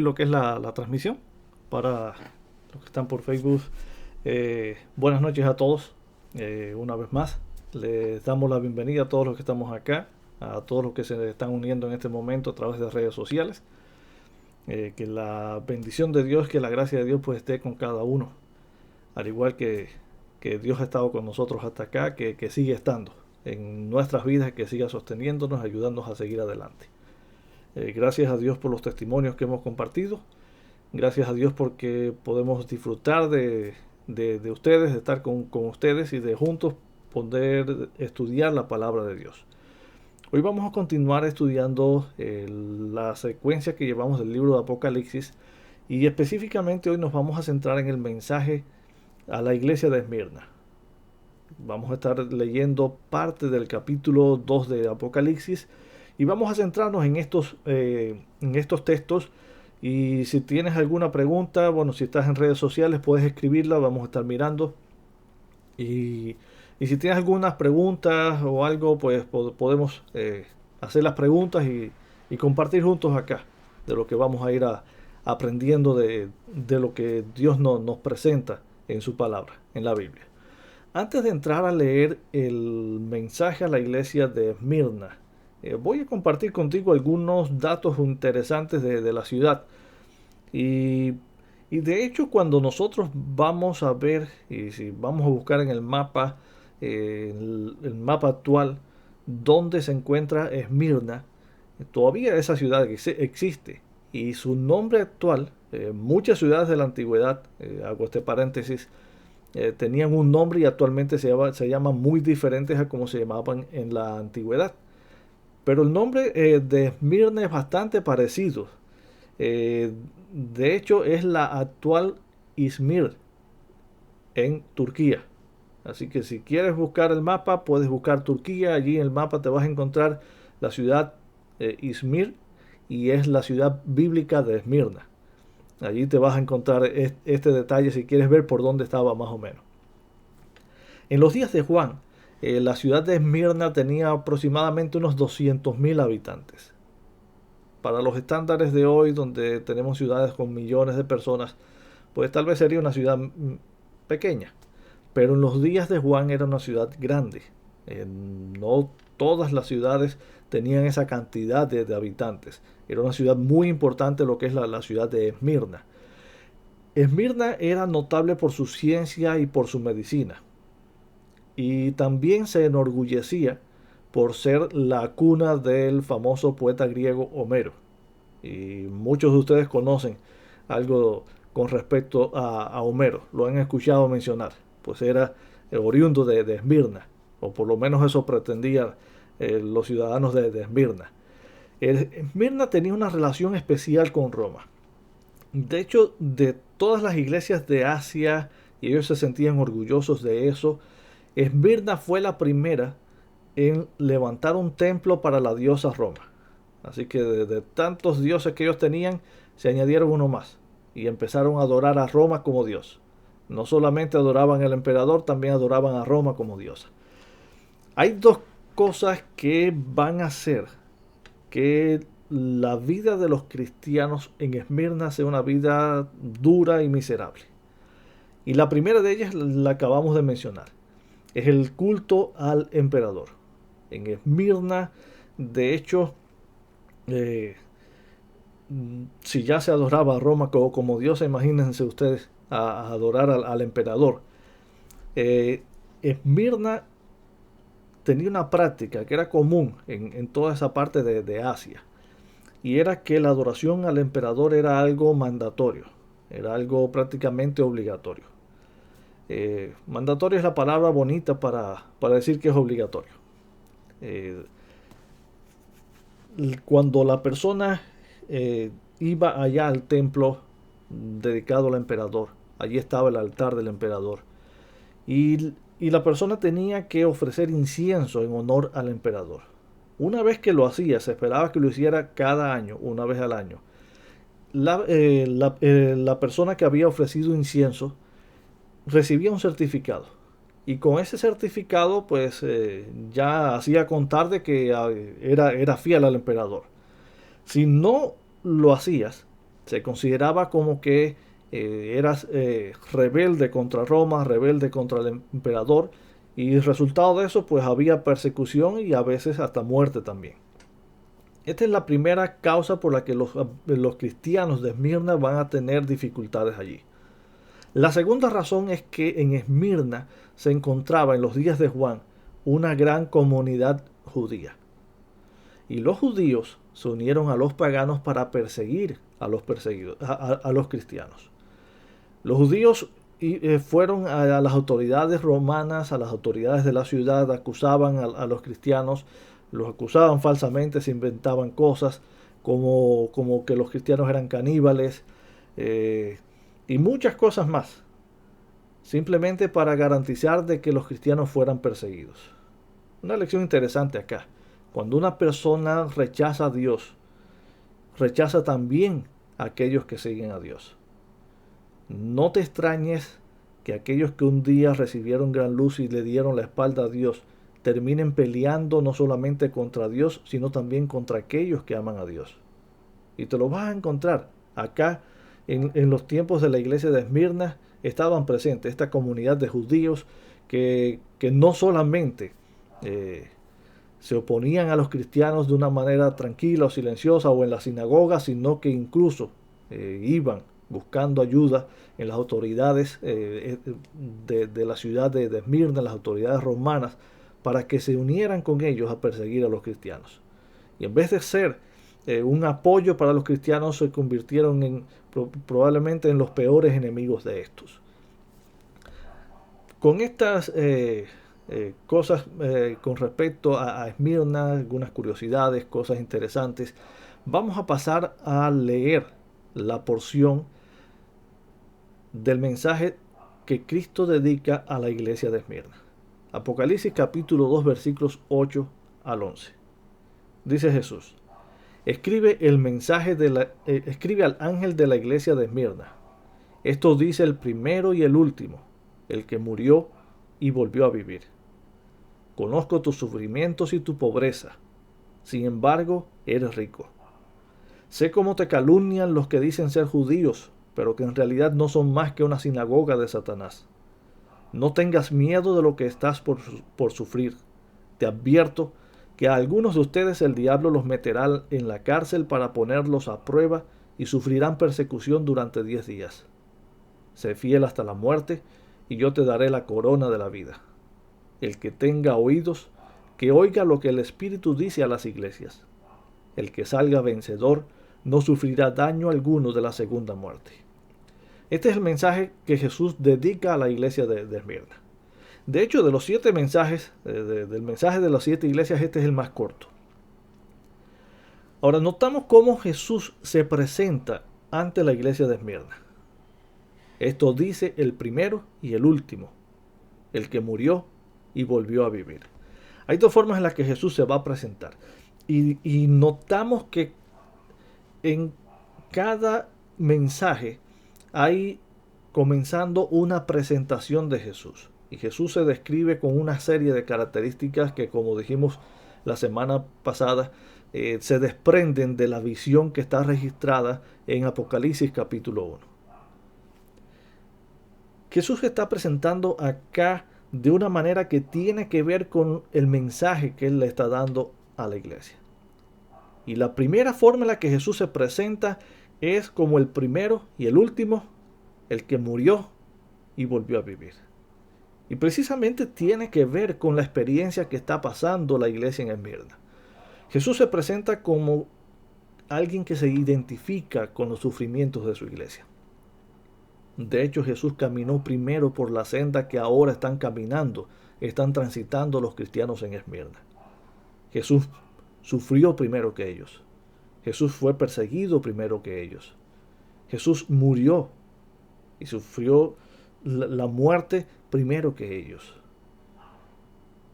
Lo que es la transmisión para los que están por Facebook. Buenas noches a todos. Una vez más, les damos la bienvenida a todos los que estamos acá, a todos los que se están uniendo en este momento a través de redes sociales. Que la bendición de Dios, que la gracia de Dios pues esté con cada uno. Al igual que Dios ha estado con nosotros hasta acá, que sigue estando en nuestras vidas, que siga sosteniéndonos, ayudándonos a seguir adelante. Gracias a Dios por los testimonios que hemos compartido. Gracias a Dios porque podemos disfrutar de ustedes, de estar con ustedes y de juntos poder estudiar la palabra de Dios. Hoy vamos a continuar estudiando la secuencia que llevamos del libro de Apocalipsis y específicamente hoy nos vamos a centrar en el mensaje a la iglesia de Esmirna. Vamos a estar leyendo parte del capítulo 2 de Apocalipsis y vamos a centrarnos en estos textos. Y si tienes alguna pregunta, bueno, si estás en redes sociales puedes escribirla, vamos a estar mirando. Y si tienes algunas preguntas o algo, pues podemos hacer las preguntas y compartir juntos acá de lo que vamos a ir aprendiendo de lo que Dios nos presenta en su palabra, en la Biblia. Antes de entrar a leer el mensaje a la iglesia de Esmirna, voy a compartir contigo algunos datos interesantes de la ciudad. Y, y de hecho, cuando nosotros vamos a ver, y si vamos a buscar en el mapa, el mapa actual, donde se encuentra Esmirna, todavía esa ciudad existe. Y su nombre actual, muchas ciudades de la antigüedad, hago este paréntesis, tenían un nombre y actualmente se llaman muy diferentes a como se llamaban en la antigüedad. Pero el nombre de Esmirna es bastante parecido. Eh, de hecho, es la actual Izmir en Turquía. Así que si quieres buscar el mapa, puedes buscar Turquía. Allí en el mapa te vas a encontrar la ciudad Izmir y es la ciudad bíblica de Esmirna. Allí te vas a encontrar este detalle si quieres ver por dónde estaba más o menos. En los días de Juan, la ciudad de Esmirna tenía aproximadamente unos 200.000 habitantes. Para los estándares de hoy, donde tenemos ciudades con millones de personas, pues tal vez sería una ciudad pequeña. Pero en los días de Juan era una ciudad grande. No todas las ciudades tenían esa cantidad de habitantes. Era una ciudad muy importante lo que es la ciudad de Esmirna. Esmirna era notable por su ciencia y por su medicina. Y también se enorgullecía por ser la cuna del famoso poeta griego Homero. Y muchos de ustedes conocen algo con respecto a Homero, lo han escuchado mencionar, pues era oriundo de Esmirna, o por lo menos eso pretendían los ciudadanos de Esmirna. Esmirna tenía una relación especial con Roma. De hecho, de todas las iglesias de Asia, y ellos se sentían orgullosos de eso, Esmirna fue la primera en levantar un templo para la diosa Roma. Así que de tantos dioses que ellos tenían, se añadieron uno más y empezaron a adorar a Roma como dios. No solamente adoraban al emperador, también adoraban a Roma como diosa. Hay dos cosas que van a hacer que la vida de los cristianos en Esmirna sea una vida dura y miserable. Y la primera de ellas la acabamos de mencionar. Es el culto al emperador. En Esmirna, de hecho, si ya se adoraba a Roma como diosa, imagínense ustedes a adorar al emperador. Esmirna tenía una práctica que era común en toda esa parte de Asia, y era que la adoración al emperador era algo mandatorio, era algo prácticamente obligatorio. Mandatorio es la palabra bonita para decir que es obligatorio. Eh, Cuando la persona iba allá al templo dedicado al emperador, allí estaba el altar del emperador, y la persona tenía que ofrecer incienso en honor al emperador. Una vez que lo hacía, se esperaba que lo hiciera cada año, una vez al año. La persona que había ofrecido incienso recibía un certificado. Y con ese certificado, pues ya hacía contar de que era fiel al emperador. Si no lo hacías, Se consideraba como que eras rebelde contra Roma, rebelde contra el emperador, y el resultado de eso pues había persecución y a veces hasta muerte también. Esta es la primera causa por la que los cristianos de Esmirna van a tener dificultades allí. La segunda razón es que en Esmirna se encontraba en los días de Juan una gran comunidad judía. Y los judíos se unieron a los paganos para perseguir a los perseguidos, a los cristianos. Los judíos fueron a las autoridades romanas, a las autoridades de la ciudad, acusaban a los cristianos, los acusaban falsamente, se inventaban cosas como que los cristianos eran caníbales y muchas cosas más, simplemente para garantizar de que los cristianos fueran perseguidos. Una lección interesante acá. Cuando una persona rechaza a Dios, rechaza también a aquellos que siguen a Dios. No te extrañes que aquellos que un día recibieron gran luz y le dieron la espalda a Dios, terminen peleando no solamente contra Dios, sino también contra aquellos que aman a Dios. Y te lo vas a encontrar. Acá, en los tiempos de la iglesia de Esmirna, estaban presentes esta comunidad de judíos que no solamente se oponían a los cristianos de una manera tranquila o silenciosa o en la sinagoga, sino que incluso iban buscando ayuda en las autoridades de la ciudad de Esmirna, las autoridades romanas, para que se unieran con ellos a perseguir a los cristianos. Y en vez de ser un apoyo para los cristianos, se convirtieron probablemente en los peores enemigos de estos. Con estas cosas con respecto a Esmirna, algunas curiosidades, cosas interesantes, vamos a pasar a leer la porción del mensaje que Cristo dedica a la iglesia de Esmirna. Apocalipsis capítulo 2 versículos 8 al 11. Dice Jesús: escribe al ángel de la iglesia de Esmirna. Esto dice el primero y el último, el que murió y volvió a vivir. Conozco tus sufrimientos y tu pobreza, sin embargo eres rico. Sé cómo te calumnian los que dicen ser judíos, pero que en realidad no son más que una sinagoga de Satanás. No tengas miedo de lo que estás por sufrir. Te advierto que a algunos de ustedes el diablo los meterá en la cárcel para ponerlos a prueba y sufrirán persecución durante 10 días. Sé fiel hasta la muerte y yo te daré la corona de la vida. El que tenga oídos, que oiga lo que el Espíritu dice a las iglesias. El que salga vencedor no sufrirá daño alguno de la segunda muerte. Este es el mensaje que Jesús dedica a la iglesia de Esmirna. De hecho, de los 7 mensajes, del mensaje de las 7 iglesias, este es el más corto. Ahora, notamos cómo Jesús se presenta ante la iglesia de Esmirna. Esto dice el primero y el último, el que murió y volvió a vivir. Hay 2 formas en las que Jesús se va a presentar. Y notamos que en cada mensaje hay comenzando una presentación de Jesús. Y Jesús se describe con una serie de características que, como dijimos la semana pasada, se desprenden de la visión que está registrada en Apocalipsis capítulo 1. Jesús se está presentando acá de una manera que tiene que ver con el mensaje que Él le está dando a la iglesia. Y la primera forma en la que Jesús se presenta es como el primero y el último, el que murió y volvió a vivir. Y precisamente tiene que ver con la experiencia que está pasando la iglesia en Esmirna. Jesús se presenta como alguien que se identifica con los sufrimientos de su iglesia. De hecho, Jesús caminó primero por la senda que ahora están transitando los cristianos en Esmirna. Jesús sufrió primero que ellos. Jesús fue perseguido primero que ellos. Jesús murió y sufrió la muerte primero que ellos.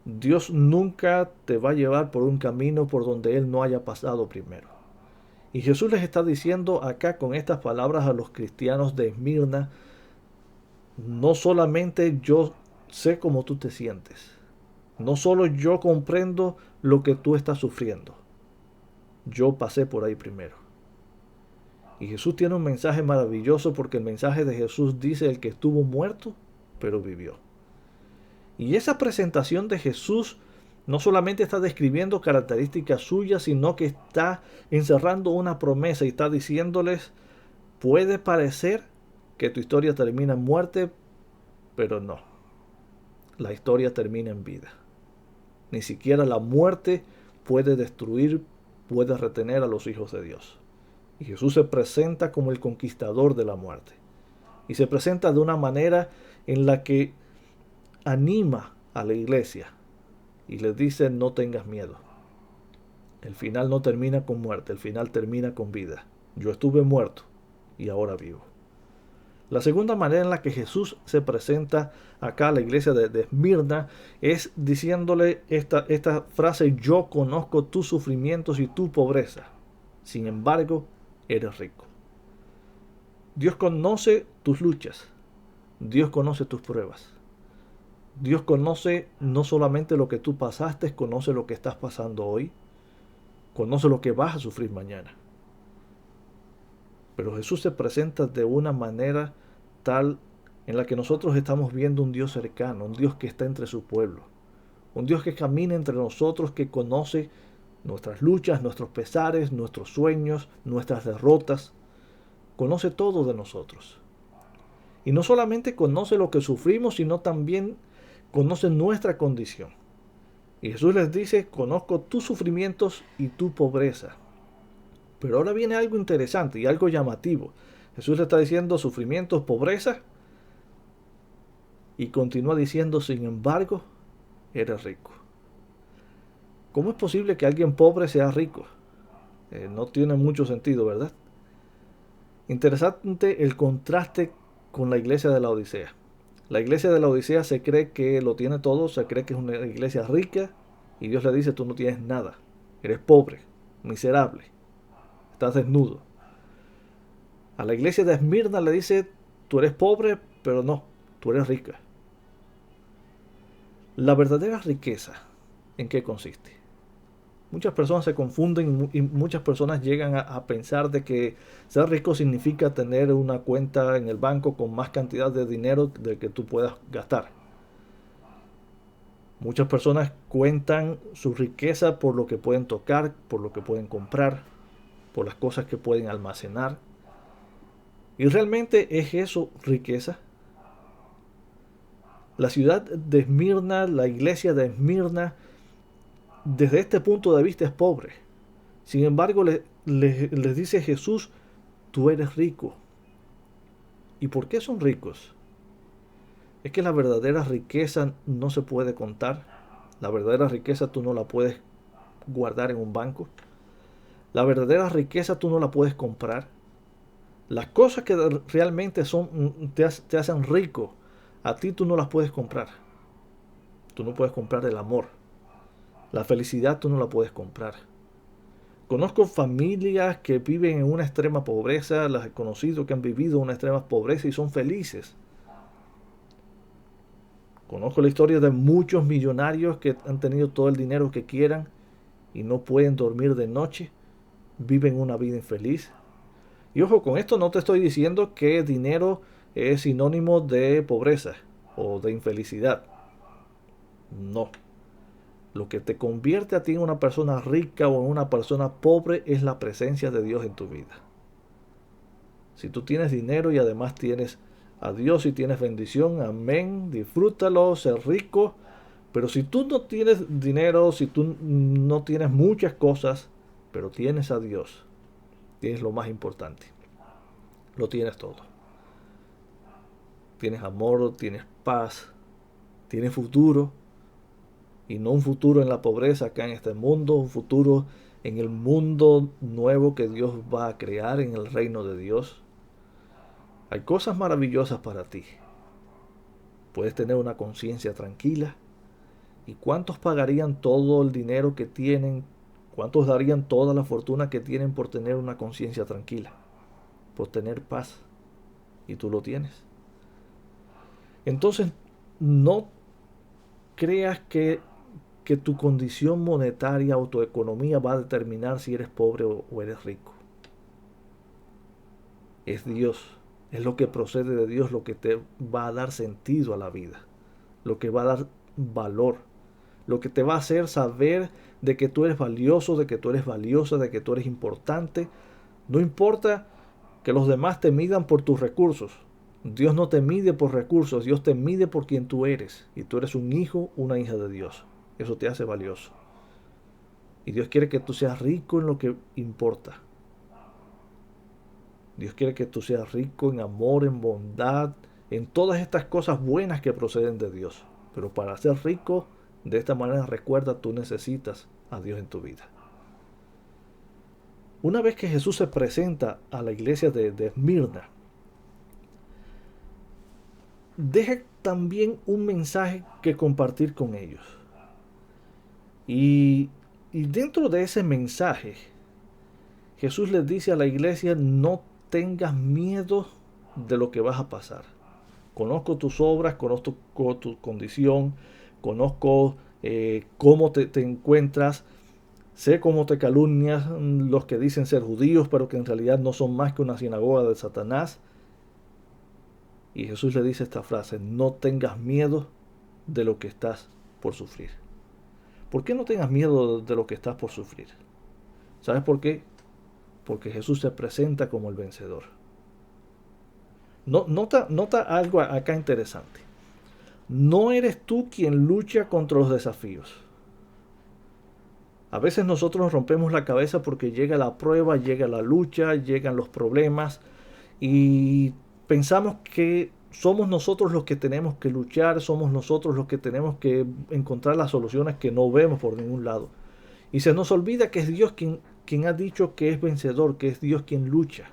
Dios nunca te va a llevar por un camino por donde Él no haya pasado primero. Y Jesús les está diciendo acá con estas palabras a los cristianos de Esmirna: no solamente yo sé cómo tú te sientes, no solo yo comprendo lo que tú estás sufriendo, yo pasé por ahí primero. Y Jesús tiene un mensaje maravilloso porque el mensaje de Jesús dice el que estuvo muerto, pero vivió. Y esa presentación de Jesús no solamente está describiendo características suyas, sino que está encerrando una promesa y está diciéndoles, puede parecer que tu historia termina en muerte, pero no. La historia termina en vida. Ni siquiera la muerte puede destruir, puede retener a los hijos de Dios. Y Jesús se presenta como el conquistador de la muerte. Y se presenta de una manera en la que anima a la iglesia y les dice, no tengas miedo. El final no termina con muerte, el final termina con vida. Yo estuve muerto y ahora vivo. La segunda manera en la que Jesús se presenta acá a la iglesia de Esmirna es diciéndole esta frase, yo conozco tus sufrimientos y tu pobreza. Sin embargo, eres rico. Dios conoce tus luchas. Dios conoce tus pruebas. Dios conoce no solamente lo que tú pasaste, conoce lo que estás pasando hoy. Conoce lo que vas a sufrir mañana. Pero Jesús se presenta de una manera tal en la que nosotros estamos viendo un Dios cercano, un Dios que está entre su pueblo, un Dios que camina entre nosotros, que conoce nuestras luchas, nuestros pesares, nuestros sueños, nuestras derrotas, conoce todo de nosotros. Y no solamente conoce lo que sufrimos, sino también conoce nuestra condición. Y Jesús les dice, conozco tus sufrimientos y tu pobreza. Pero ahora viene algo interesante y algo llamativo. Jesús le está diciendo sufrimientos, pobreza. Y continúa diciendo, sin embargo, eres rico. ¿Cómo es posible que alguien pobre sea rico? No tiene mucho sentido, ¿verdad? Interesante el contraste con la iglesia de la Odisea. La iglesia de la Odisea se cree que lo tiene todo, se cree que es una iglesia rica y Dios le dice, tú no tienes nada, eres pobre, miserable, estás desnudo. A la iglesia de Esmirna le dice, tú eres pobre, pero no, tú eres rica. La verdadera riqueza, ¿en qué consiste? Muchas personas se confunden y muchas personas llegan a pensar de que ser rico significa tener una cuenta en el banco con más cantidad de dinero de que tú puedas gastar. Muchas personas cuentan su riqueza por lo que pueden tocar, por lo que pueden comprar, por las cosas que pueden almacenar. ¿Y realmente es eso riqueza? La ciudad de Esmirna, la iglesia de Esmirna, desde este punto de vista es pobre. Sin embargo, les dice Jesús, tú eres rico. ¿Y por qué son ricos? Es que la verdadera riqueza no se puede contar. La verdadera riqueza tú no la puedes guardar en un banco. La verdadera riqueza tú no la puedes comprar. Las cosas que realmente te hacen rico, a ti tú no las puedes comprar. Tú no puedes comprar el amor. La felicidad tú no la puedes comprar. Conozco familias que viven en una extrema pobreza, las he conocido que han vivido una extrema pobreza y son felices. Conozco la historia de muchos millonarios que han tenido todo el dinero que quieran y no pueden dormir de noche, viven una vida infeliz. Y ojo, con esto no te estoy diciendo que dinero es sinónimo de pobreza o de infelicidad. No. Lo que te convierte a ti en una persona rica o en una persona pobre es la presencia de Dios en tu vida. Si tú tienes dinero y además tienes a Dios y tienes bendición, amén, disfrútalo, ser rico. Pero si tú no tienes dinero, si tú no tienes muchas cosas, pero tienes a Dios, tienes lo más importante. Lo tienes todo. Tienes amor, tienes paz, tienes futuro. Y no un futuro en la pobreza acá en este mundo, un futuro en el mundo nuevo que Dios va a crear en el reino de Dios. Hay cosas maravillosas para ti. Puedes tener una conciencia tranquila. ¿Y cuántos pagarían todo el dinero que tienen? ¿Cuántos darían toda la fortuna que tienen por tener una conciencia tranquila? Por tener paz. Y tú lo tienes. Entonces, no creas que tu condición monetaria o tu economía va a determinar si eres pobre o eres rico. es Dios. Es lo que procede de Dios lo que te va a dar sentido a la vida, lo que va a dar valor, lo que te va a hacer saber de que tú eres valioso, de que tú eres valiosa, de que tú eres importante. No importa que los demás te midan por tus recursos. Dios no te mide por recursos, Dios te mide por quien tú eres. Y tú eres un hijo, una hija de Dios. Eso te hace valioso. Y Dios quiere que tú seas rico en lo que importa. Dios quiere que tú seas rico en amor, en bondad, en todas estas cosas buenas que proceden de Dios. Pero para ser rico, de esta manera recuerda, tú necesitas a Dios en tu vida. Una vez que Jesús se presenta a la iglesia de Esmirna, deja también un mensaje que compartir con ellos. Y dentro de ese mensaje, Jesús les dice a la iglesia, no tengas miedo de lo que vas a pasar. Conozco tus obras, conozco tu condición, conozco cómo te encuentras, sé cómo te calumnian los que dicen ser judíos, pero que en realidad no son más que una sinagoga de Satanás. Y Jesús le dice esta frase, no tengas miedo de lo que estás por sufrir. ¿Por qué no tengas miedo de lo que estás por sufrir? ¿Sabes por qué? Porque Jesús se presenta como el vencedor. Nota algo acá interesante. No eres tú quien lucha contra los desafíos. A veces nosotros nos rompemos la cabeza porque llega la prueba, llega la lucha, llegan los problemas y pensamos que somos nosotros los que tenemos que luchar, somos nosotros los que tenemos que encontrar las soluciones que no vemos por ningún lado. Y se nos olvida que es Dios quien ha dicho que es vencedor, que es Dios quien lucha.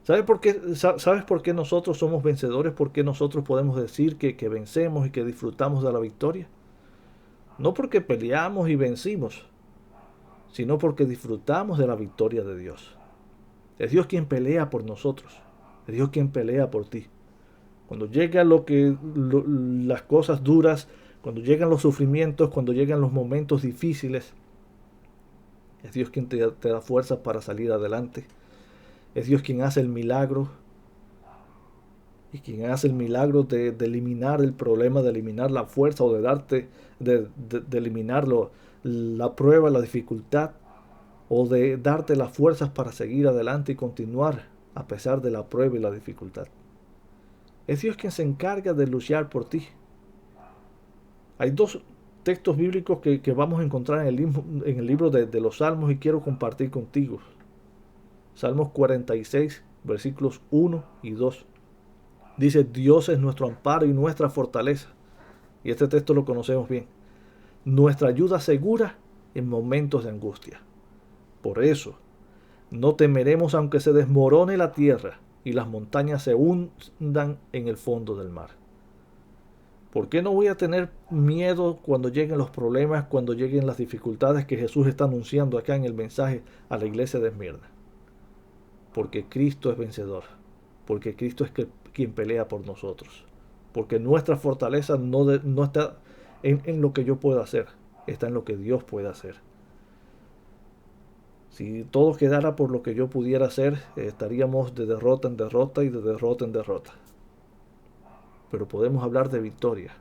¿Sabes por qué nosotros somos vencedores? ¿Por qué nosotros podemos decir que vencemos y que disfrutamos de la victoria? No porque peleamos y vencimos, sino porque disfrutamos de la victoria de Dios. Es Dios quien pelea por nosotros. Es Dios quien pelea por ti. Cuando llegan las cosas duras, cuando llegan los sufrimientos, cuando llegan los momentos difíciles, es Dios quien te da fuerzas para salir adelante. Es Dios quien hace el milagro. Y quien hace el milagro de eliminar el problema, de eliminar la fuerza o de darte, de eliminar la prueba, la dificultad, o de darte las fuerzas para seguir adelante y continuar a pesar de la prueba y la dificultad. Es Dios quien se encarga de luchar por ti. Hay dos textos bíblicos que vamos a encontrar en el libro de los Salmos y quiero compartir contigo. Salmos 46, versículos 1 y 2. Dice, Dios es nuestro amparo y nuestra fortaleza. Y este texto lo conocemos bien. Nuestra ayuda segura en momentos de angustia. Por eso, no temeremos aunque se desmorone la tierra y las montañas se hundan en el fondo del mar. ¿Por qué no voy a tener miedo cuando lleguen los problemas, cuando lleguen las dificultades que Jesús está anunciando acá en el mensaje a la iglesia de Esmirna? Porque Cristo es vencedor. Porque Cristo es quien pelea por nosotros. Porque nuestra fortaleza no está en lo que yo pueda hacer, está en lo que Dios puede hacer. Si todo quedara por lo que yo pudiera hacer, estaríamos de derrota en derrota y de derrota en derrota. Pero podemos hablar de victoria,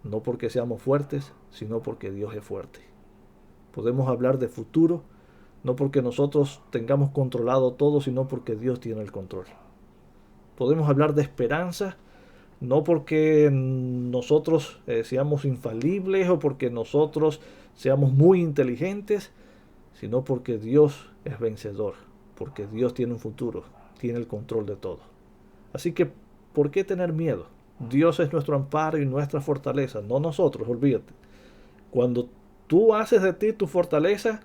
no porque seamos fuertes, sino porque Dios es fuerte. Podemos hablar de futuro, no porque nosotros tengamos controlado todo, sino porque Dios tiene el control. Podemos hablar de esperanza, no porque nosotros seamos infalibles o porque nosotros seamos muy inteligentes, sino porque Dios es vencedor, porque Dios tiene un futuro, tiene el control de todo. Así que, ¿por qué tener miedo? Dios es nuestro amparo y nuestra fortaleza, no nosotros, olvídate. Cuando tú haces de ti tu fortaleza,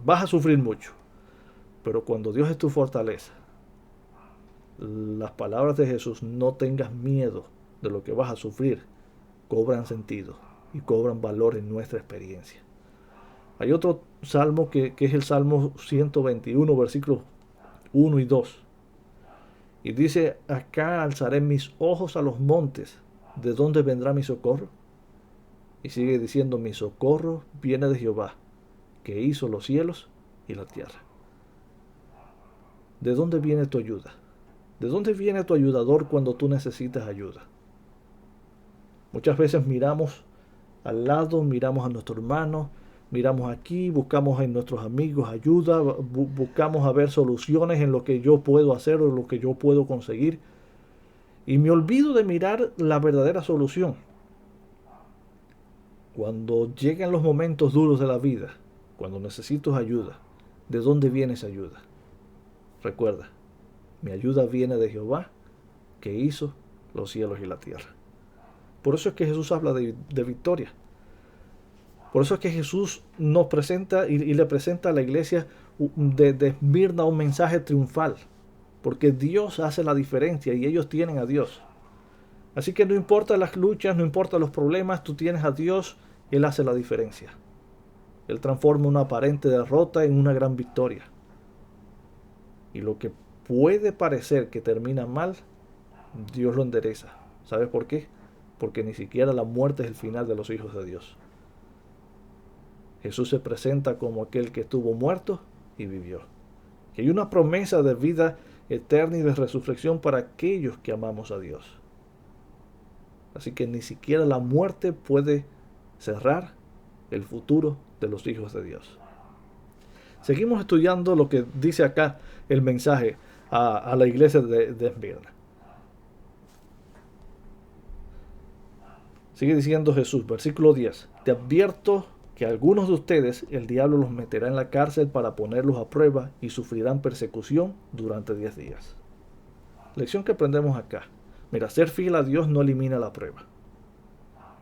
vas a sufrir mucho. Pero cuando Dios es tu fortaleza, las palabras de Jesús, no tengas miedo de lo que vas a sufrir, cobran sentido y cobran valor en nuestra experiencia. Hay otro salmo que es el Salmo 121, versículos 1 y 2. Y dice, acá alzaré mis ojos a los montes, ¿de dónde vendrá mi socorro? Y sigue diciendo, mi socorro viene de Jehová, que hizo los cielos y la tierra. ¿De dónde viene tu ayuda? ¿De dónde viene tu ayudador cuando tú necesitas ayuda? Muchas veces miramos al lado, miramos a nuestro hermano, miramos aquí, buscamos en nuestros amigos ayuda, buscamos a ver soluciones en lo que yo puedo hacer o lo que yo puedo conseguir. Y me olvido de mirar la verdadera solución. Cuando llegan los momentos duros de la vida, cuando necesito ayuda, ¿de dónde viene esa ayuda? Recuerda, mi ayuda viene de Jehová, que hizo los cielos y la tierra. Por eso es que Jesús habla de victoria. Por eso es que Jesús nos presenta y le presenta a la iglesia de Esmirna un mensaje triunfal. Porque Dios hace la diferencia y ellos tienen a Dios. Así que no importa las luchas, no importa los problemas, tú tienes a Dios y Él hace la diferencia. Él transforma una aparente derrota en una gran victoria. Y lo que puede parecer que termina mal, Dios lo endereza. ¿Sabes por qué? Porque ni siquiera la muerte es el final de los hijos de Dios. Jesús se presenta como aquel que estuvo muerto y vivió. Que hay una promesa de vida eterna y de resurrección para aquellos que amamos a Dios. Así que ni siquiera la muerte puede cerrar el futuro de los hijos de Dios. Seguimos estudiando lo que dice acá el mensaje a la iglesia de Esmirna. Sigue diciendo Jesús, versículo 10. Te advierto que algunos de ustedes el diablo los meterá en la cárcel para ponerlos a prueba y sufrirán persecución durante 10 días. Lección que aprendemos acá. Mira, ser fiel a Dios no elimina la prueba.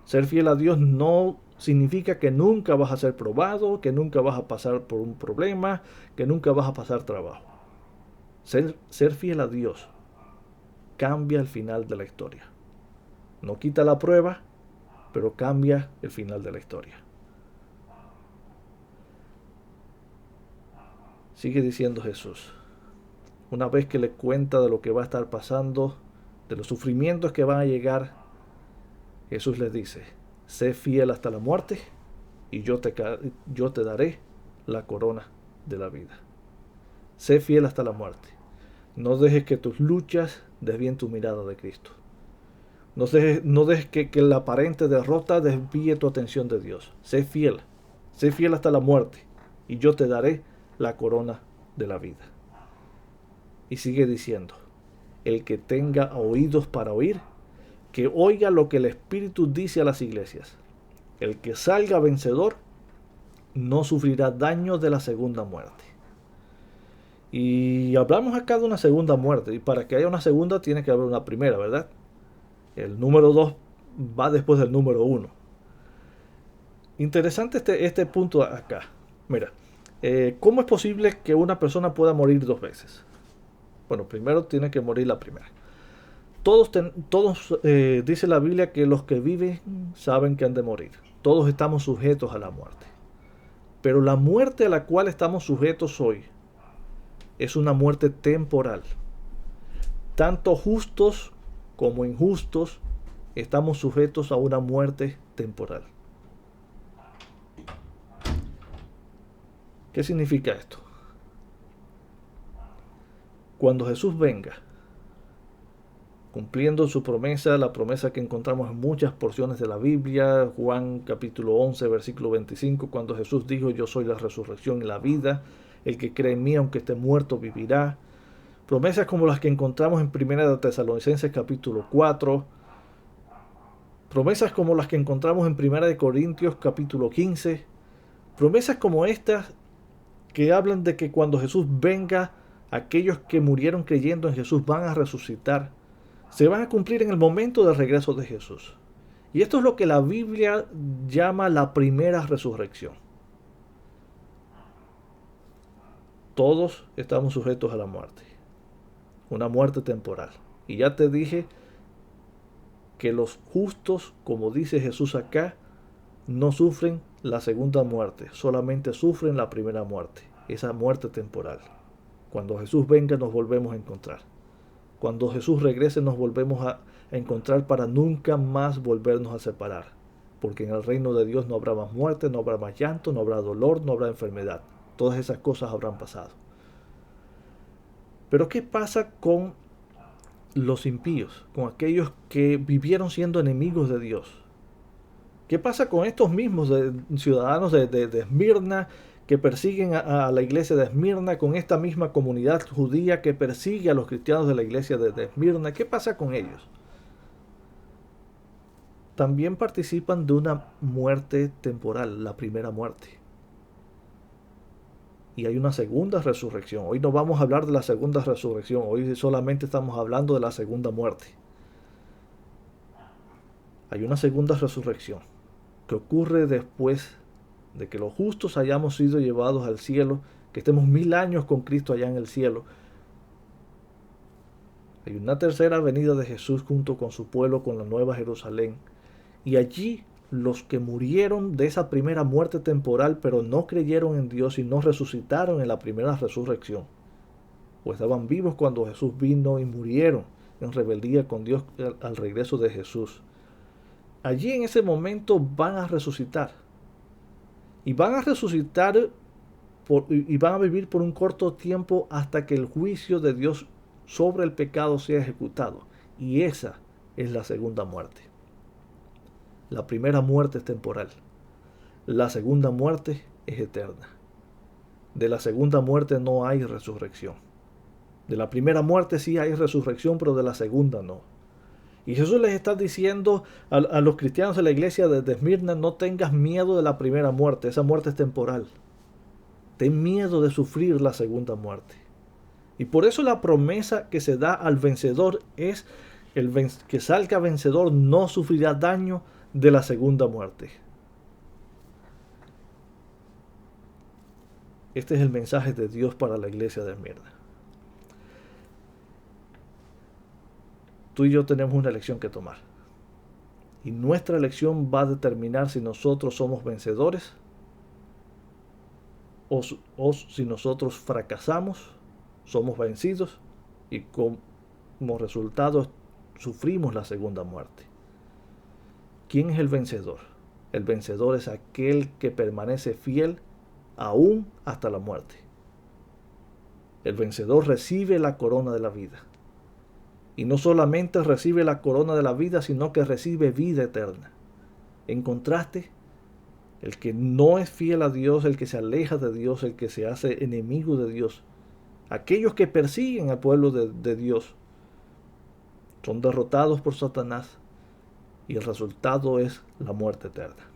Ser fiel a Dios no significa que nunca vas a ser probado, que nunca vas a pasar por un problema, que nunca vas a pasar trabajo. Ser fiel a Dios cambia el final de la historia. No quita la prueba, pero cambia el final de la historia. Sigue diciendo Jesús. Una vez que le cuenta de lo que va a estar pasando, de los sufrimientos que van a llegar, Jesús les dice, sé fiel hasta la muerte y yo te daré la corona de la vida. Sé fiel hasta la muerte. No dejes que tus luchas desvíen tu mirada de Cristo. No dejes que la aparente derrota desvíe tu atención de Dios. Sé fiel hasta la muerte y yo te daré la corona de la vida. Y sigue diciendo, el que tenga oídos para oír, que oiga lo que el Espíritu dice a las iglesias. El que salga vencedor no sufrirá daño de la segunda muerte. Y hablamos acá de una segunda muerte, y para que haya una segunda tiene que haber una primera, ¿verdad? El número 2 va después del número 1. Interesante este punto acá. Mira, ¿cómo es posible que una persona pueda morir 2 veces? Bueno, primero tiene que morir la primera. Todos dice la Biblia que los que viven saben que han de morir. Todos estamos sujetos a la muerte. Pero la muerte a la cual estamos sujetos hoy es una muerte temporal. Tanto justos como injustos estamos sujetos a una muerte temporal. ¿Qué significa esto? Cuando Jesús venga, cumpliendo su promesa, la promesa que encontramos en muchas porciones de la Biblia, Juan capítulo 11, versículo 25, cuando Jesús dijo, yo soy la resurrección y la vida, el que cree en mí, aunque esté muerto, vivirá. Promesas como las que encontramos en 1 Tesalonicenses capítulo 4, promesas como las que encontramos en 1 Corintios capítulo 15, promesas como estas que hablan de que cuando Jesús venga, aquellos que murieron creyendo en Jesús van a resucitar, se van a cumplir en el momento del regreso de Jesús. Y esto es lo que la Biblia llama la primera resurrección. Todos estamos sujetos a la muerte, una muerte temporal. Y ya te dije que los justos, como dice Jesús acá, no sufren la segunda muerte, solamente sufren la primera muerte, esa muerte temporal. Cuando Jesús venga nos volvemos a encontrar. Cuando Jesús regrese nos volvemos a encontrar para nunca más volvernos a separar. Porque en el reino de Dios no habrá más muerte, no habrá más llanto, no habrá dolor, no habrá enfermedad. Todas esas cosas habrán pasado. Pero ¿qué pasa con los impíos, con aquellos que vivieron siendo enemigos de Dios? ¿Qué pasa con estos mismos ciudadanos de Esmirna que persiguen a la iglesia de Esmirna, con esta misma comunidad judía que persigue a los cristianos de la iglesia de Esmirna? ¿Qué pasa con ellos? También participan de una muerte temporal, la primera muerte. Y hay una segunda resurrección. Hoy no vamos a hablar de la segunda resurrección, hoy solamente estamos hablando de la segunda muerte. Hay una segunda resurrección que ocurre después de que los justos hayamos sido llevados al cielo, que estemos 1000 años con Cristo allá en el cielo. Hay una tercera venida de Jesús junto con su pueblo, con la Nueva Jerusalén. Y allí los que murieron de esa primera muerte temporal, pero no creyeron en Dios y no resucitaron en la primera resurrección, o estaban vivos cuando Jesús vino y murieron en rebeldía con Dios al regreso de Jesús, allí en ese momento van a resucitar. Y van a resucitar y van a vivir por un corto tiempo hasta que el juicio de Dios sobre el pecado sea ejecutado. Y esa es la segunda muerte. La primera muerte es temporal. La segunda muerte es eterna. De la segunda muerte no hay resurrección. De la primera muerte sí hay resurrección, pero de la segunda no. Y Jesús les está diciendo a los cristianos de la iglesia de Esmirna: no tengas miedo de la primera muerte, esa muerte es temporal. Ten miedo de sufrir la segunda muerte. Y por eso la promesa que se da al vencedor es que salga vencedor no sufrirá daño de la segunda muerte. Este es el mensaje de Dios para la iglesia de Esmirna. Tú y yo tenemos una elección que tomar. Y nuestra elección va a determinar si nosotros somos vencedores o si nosotros fracasamos, somos vencidos y como resultado sufrimos la segunda muerte. ¿Quién es el vencedor? El vencedor es aquel que permanece fiel aún hasta la muerte. El vencedor recibe la corona de la vida. Y no solamente recibe la corona de la vida, sino que recibe vida eterna. En contraste, el que no es fiel a Dios, el que se aleja de Dios, el que se hace enemigo de Dios, aquellos que persiguen al pueblo de Dios, son derrotados por Satanás y el resultado es la muerte eterna.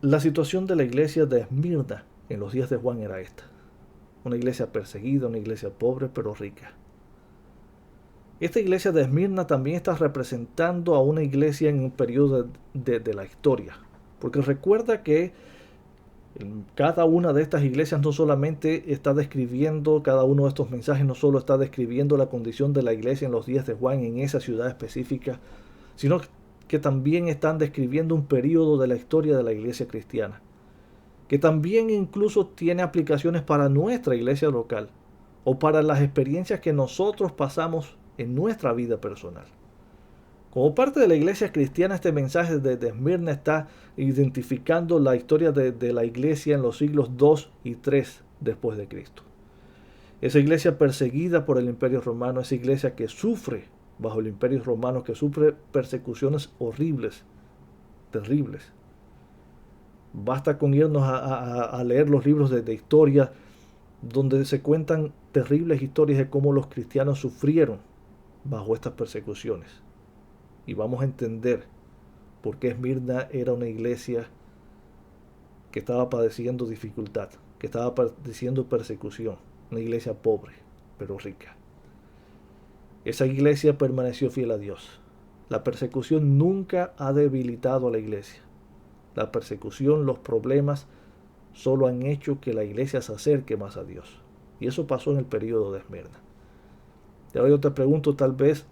La situación de la iglesia de Esmirna en los días de Juan era esta: una iglesia perseguida, una iglesia pobre pero rica. Esta iglesia de Esmirna también está representando a una iglesia en un periodo de la historia, porque recuerda que cada una de estas iglesias no solamente está describiendo, cada uno de estos mensajes no solo está describiendo la condición de la iglesia en los días de Juan en esa ciudad específica, sino que también están describiendo un periodo de la historia de la iglesia cristiana, que también incluso tiene aplicaciones para nuestra iglesia local o para las experiencias que nosotros pasamos en nuestra vida personal. Como parte de la iglesia cristiana, este mensaje de Esmirna está identificando la historia de la iglesia en los siglos 2 y 3 después de Cristo. Esa iglesia perseguida por el Imperio Romano, esa iglesia que sufre bajo el Imperio Romano, que sufre persecuciones horribles, terribles. Basta con irnos a leer los libros de historia, donde se cuentan terribles historias de cómo los cristianos sufrieron bajo estas persecuciones. Y vamos a entender por qué Esmirna era una iglesia que estaba padeciendo dificultad, que estaba padeciendo persecución, una iglesia pobre, pero rica. Esa iglesia permaneció fiel a Dios. La persecución nunca ha debilitado a la iglesia. La persecución, los problemas, solo han hecho que la iglesia se acerque más a Dios. Y eso pasó en el periodo de Esmirna. Y ahora yo te pregunto, tal vez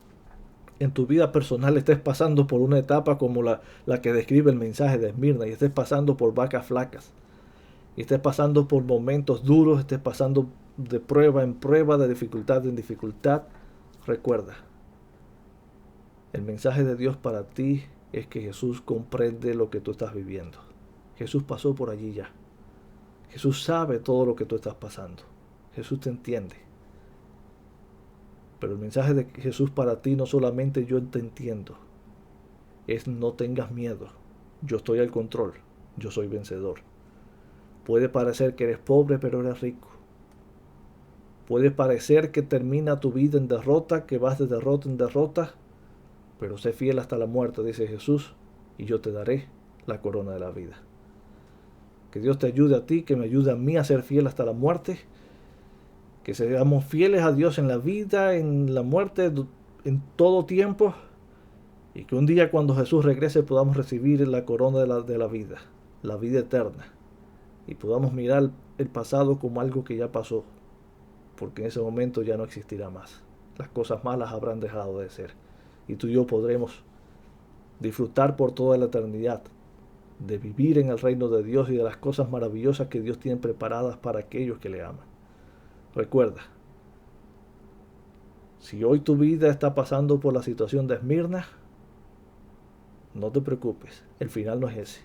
en tu vida personal estés pasando por una etapa como la que describe el mensaje de Esmirna, y estés pasando por vacas flacas, y estés pasando por momentos duros, estés pasando de prueba en prueba, de dificultad en dificultad. Recuerda, el mensaje de Dios para ti es que Jesús comprende lo que tú estás viviendo. Jesús pasó por allí ya. Jesús sabe todo lo que tú estás pasando. Jesús te entiende. Pero el mensaje de Jesús para ti no solamente yo te entiendo, es no tengas miedo. Yo estoy al control. Yo soy vencedor. Puede parecer que eres pobre, pero eres rico. Puede parecer que termina tu vida en derrota, que vas de derrota en derrota, pero sé fiel hasta la muerte, dice Jesús, y yo te daré la corona de la vida. Que Dios te ayude a ti, que me ayude a mí a ser fiel hasta la muerte, que seamos fieles a Dios en la vida, en la muerte, en todo tiempo, y que un día cuando Jesús regrese podamos recibir la corona de la vida eterna, y podamos mirar el pasado como algo que ya pasó, porque en ese momento ya no existirá más. Las cosas malas habrán dejado de ser, y tú y yo podremos disfrutar por toda la eternidad de vivir en el reino de Dios y de las cosas maravillosas que Dios tiene preparadas para aquellos que le aman. Recuerda, si hoy tu vida está pasando por la situación de Esmirna, no te preocupes, el final no es ese.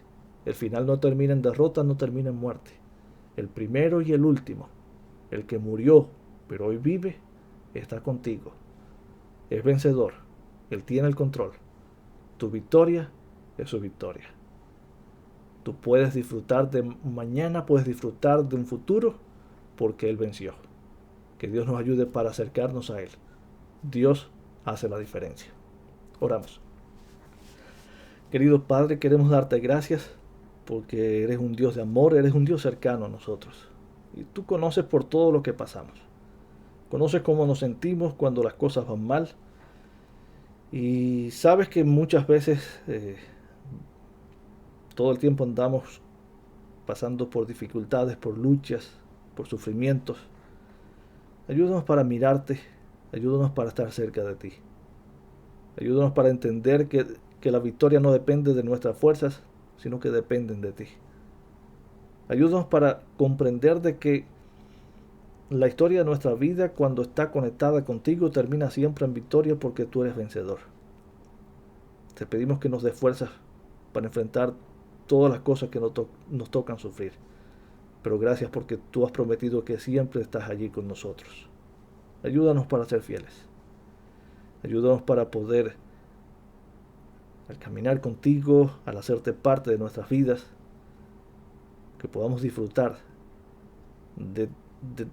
El final no termina en derrota, no termina en muerte. El primero y el último, el que murió pero hoy vive, está contigo. Es vencedor, Él tiene el control. Tu victoria es su victoria. Tú puedes disfrutar de mañana, puedes disfrutar de un futuro, porque Él venció. Que Dios nos ayude para acercarnos a Él. Dios hace la diferencia. Oramos. Querido Padre, queremos darte gracias porque eres un Dios de amor, eres un Dios cercano a nosotros. Y tú conoces por todo lo que pasamos. Conoces cómo nos sentimos cuando las cosas van mal. Y sabes que muchas veces todo el tiempo andamos pasando por dificultades, por luchas, por sufrimientos. Ayúdanos para mirarte, ayúdanos para estar cerca de ti. Ayúdanos para entender que la victoria no depende de nuestras fuerzas, sino que dependen de ti. Ayúdanos para comprender de que la historia de nuestra vida, cuando está conectada contigo, termina siempre en victoria porque tú eres vencedor. Te pedimos que nos des fuerzas para enfrentar todas las cosas que nos tocan sufrir. Pero gracias porque tú has prometido que siempre estás allí con nosotros. Ayúdanos para ser fieles. Ayúdanos para poder, al caminar contigo, al hacerte parte de nuestras vidas, que podamos disfrutar de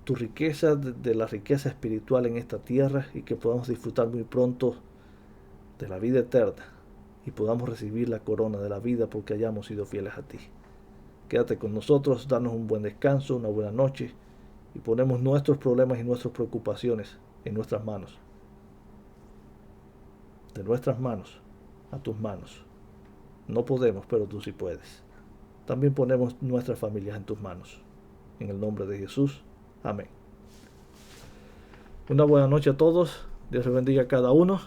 tu riqueza, de la riqueza espiritual en esta tierra, y que podamos disfrutar muy pronto de la vida eterna y podamos recibir la corona de la vida porque hayamos sido fieles a ti. Quédate con nosotros, danos un buen descanso, una buena noche, y ponemos nuestros problemas y nuestras preocupaciones en nuestras manos. De nuestras manos a tus manos. No podemos, pero tú sí puedes. También ponemos nuestras familias en tus manos. En el nombre de Jesús. Amén. Una buena noche a todos. Dios les bendiga a cada uno.